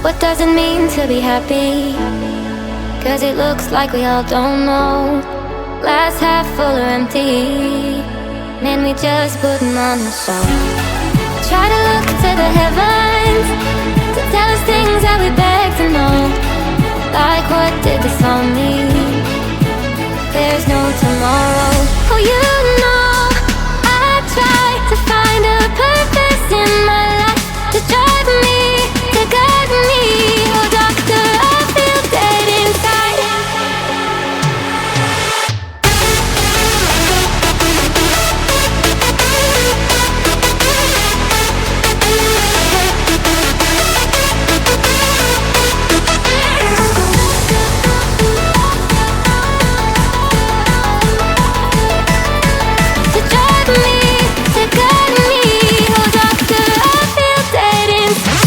What does it mean to be happy? Cause it looks like we all don't know. Glass half full or empty. Man, we just putting on a show. Try to look to the heavens to tell us things that we beg to know. Like what did this all mean? There's no tomorrow. Oh, you know I try to find a purpose in my life to drive me, to guide me. Oh, doctor, I feel dead inside. To drive me, to guide me. Oh, doctor, I feel dead inside.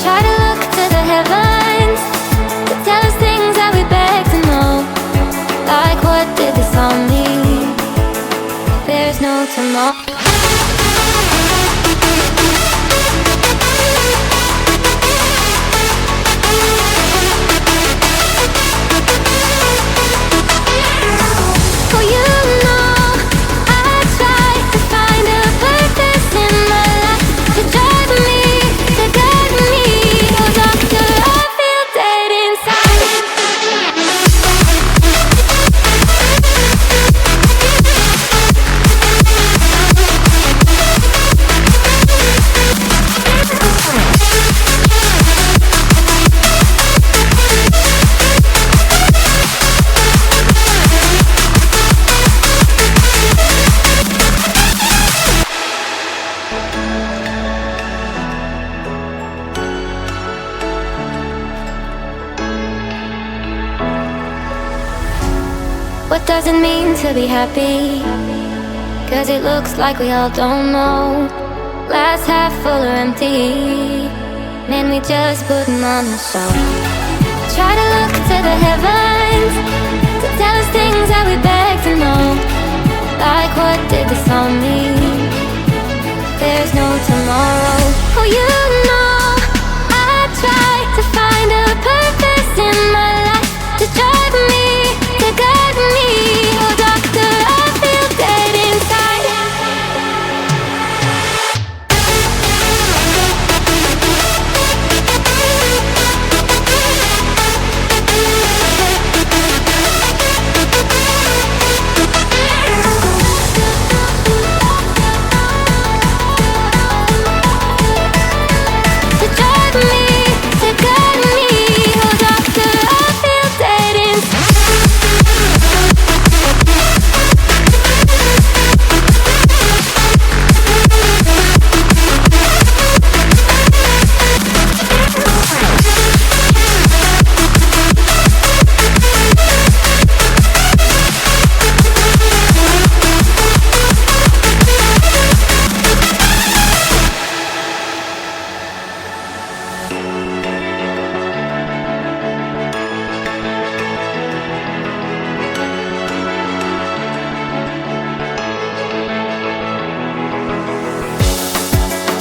Try to look to the heavens to tell us things that we beg to know. Like what did this all mean? There's no tomorrow. Oh, you know I try to find a purpose in my life to drive me, to guide me. Oh, doctor, I feel dead inside. What does it mean to be happy? Cause it looks like we all don't know. Glass half full or empty. Man, we just putting on a show. Try to look to the heavens to tell us things that we beg to know. Like what did this all mean? There's no tomorrow. Oh, you know I try to find a purpose in my life to drive me, to guide me. Oh, doctor, I feel dead inside. To drive me, to guide me. Oh, doctor, I feel dead inside.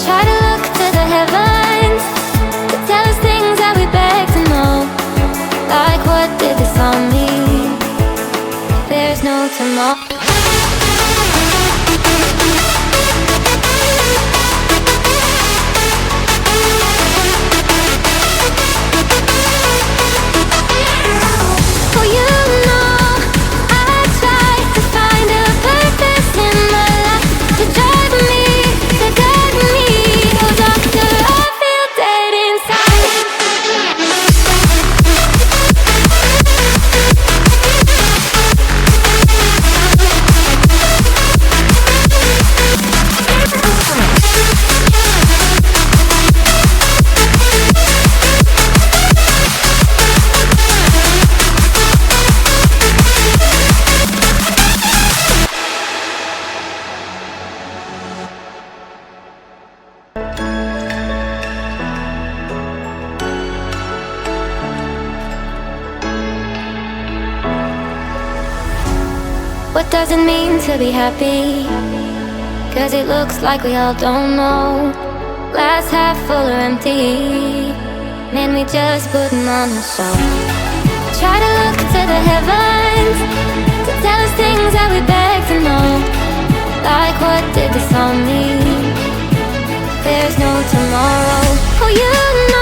Try to look to the heavens to tell us things that we beg to know. Like what did this all mean? There's no tomorrow. Oh, you know I try to find a purpose in my life to drive me, to guide me. Oh, doctor, I feel dead inside. What does it mean to be happy? 'Cause it looks like we all don't know. Glass half full or empty. Man, we just putting on a show. Try to look to the heavens to tell us things that we beg to know. Like, what did this all mean? There's no tomorrow. Oh, you know